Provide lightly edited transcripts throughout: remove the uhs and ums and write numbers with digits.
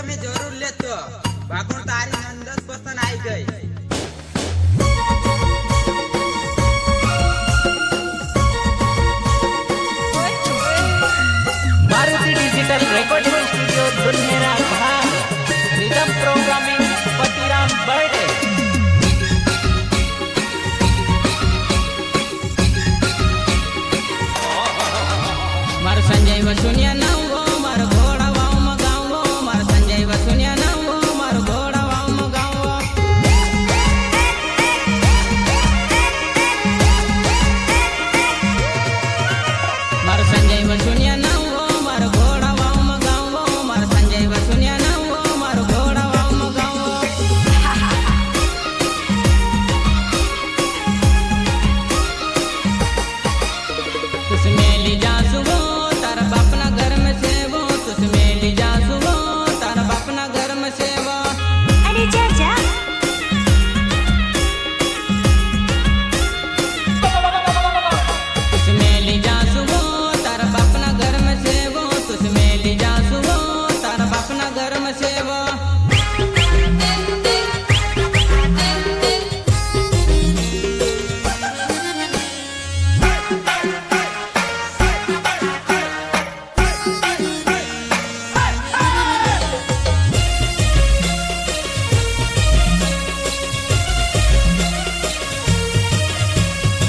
तो मैं जरूर लेतो। बागुन तारी नंदस पसंद आई गई। Maruti digital recording studio Dulhera भाग रिदम प्रोग्रामिंग पतिराम बर्थडे मार संजय वसुनिया नावो मार घोड़ा वाव मगावो मार संजय वसुनिया नावो मार घोड़ा वाव मगावो मार संजय वसुनिया नावो मार घोड़ा वाव मगावो मार संजय वसुनिया नावो मार घोड़ा वाव मगावो तुसमें ली जा सुबो तारा बापना घर में सेवो तुसमें ली जा सुबो तारा बापना घर में सेवो अरे चाचा तुसमें ली जा सुबो तारा बापना घर में सेवो तुसमें ली जा सुबो तारा बापना घर में सेवो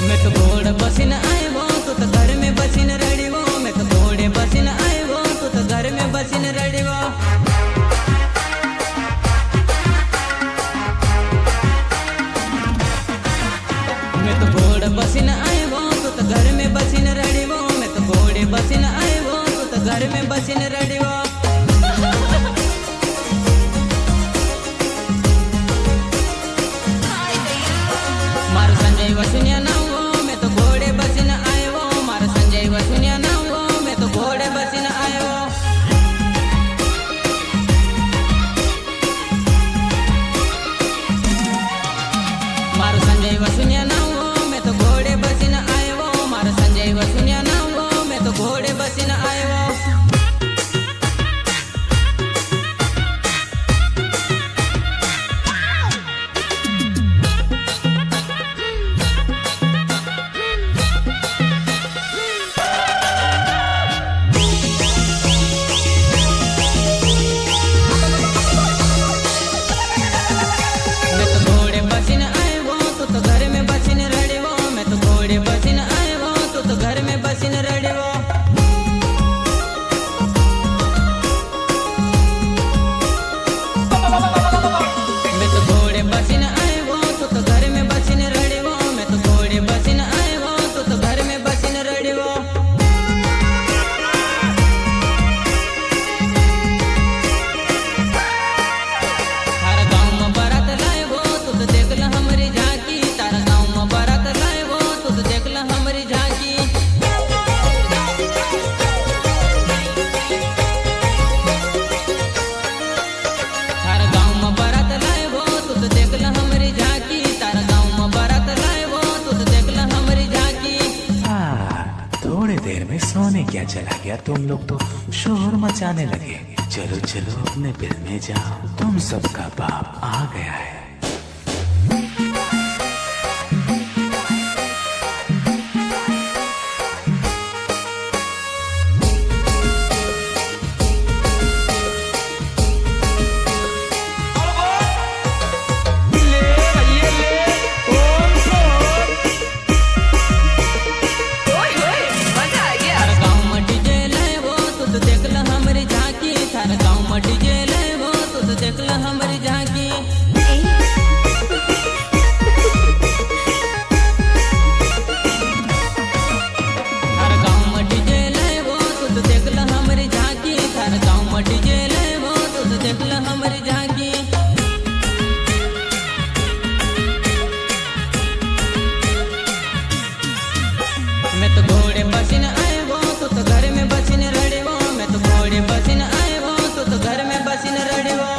मैं तो घोड़े बसिन आयो तू तो घर में बसिन रड़ीवो मैं तो घोड़े बसिन आयो तू तो घर में बसिन रड़ीवो मैं तो घोड़े बसिन आयो तू तो घर में बसिन रड़ीवो मैं तो घोड़े बसिन आयो तू तो घर में बसिन रड़ीवो मार संजय वसुनिया नावो मैं तो घोड़े बसिन आयो मार संजय वसुनिया नावो मैं तो घोड़े बसिन आयो मार संजय वसुनिया नावो मैं तो घोड़े बसिन आयो मार संजय वसुनिया नावो मैं तो घोड़े बसिन आयो मैं तो घोड़े बसिन आयो तू तो घर में बसिन रड़ीवो मैं तो घोड़े बसिन आयो तू तो घर में बसिन रड़ीवो मैं तो घोड़े बसिन आयो तू तो घर में बसिन रड़ीवो मैं तो घोड़े बसिन आयो तू तो घर में बसिन रड़ीवो तारा गाँव में बारात लाएवो तू तो देख ल हमरी झांकी तारा गाँव में बारात लाएवो तू तो देख ल हमरी झांकी तारा गाँव में बारात लाएवो तू तो देख ल हमरी झांकी तारा गाँव में बारात लाएवो तू तो देख ल हमरी झांकी थोड़ी देर में सोने क्या चला गया तुम लोग तो शोर मचाने लगे। चलो चलो अपने बिल में जाओ, तुम सबका बाप आ गया है। थारा गाँव में डीजे लाएवो तू तो देख ल हमरी झांकी थारा गाँव में डीजे लाएवो तू तो देख ल हमरी झांकी थारा गाँव में डीजे लाएवो तू तो देख ल हमरी झांकी थारा गाँव में डीजे लाएवो तू तो देख ल हमरी झांकी मैं तो घोड़े बसिन आयो तू तो घर में बसिन रड़ीवो मैं तो घोड़े बसिन आयो तू तो घर में बसिन रड़ीवो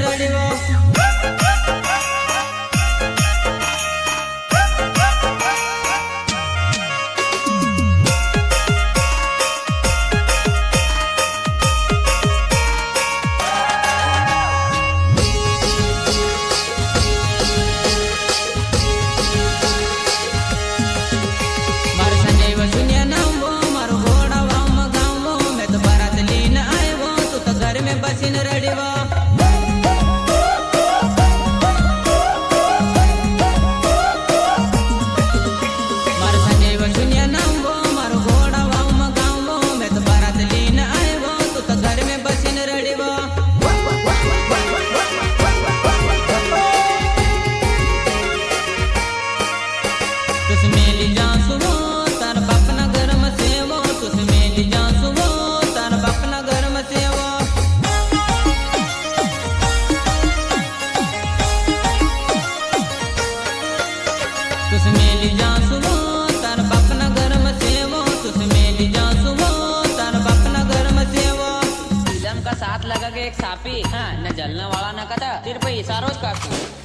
રડવો बसीन रडवा मार संजय वसुनिया नामो मारो घोड़ा वाव मगावो मैं तो बारात लीन आयो तू तो घर में बसीन रडवा तुस मेली जा सुवो तार बाप ना घर में सेवो तुस मेली जा सुवो तार बाप ना घर में सेवो तुस मेली जा सुवो तार बाप ना घर में सेवो तुस मेली जा सुवो तार बाप ना घर में सेवो फिल्म का साथ लगा के एक सापी हाँ न जलने वाला न कटा सिर्फ इशारों काफी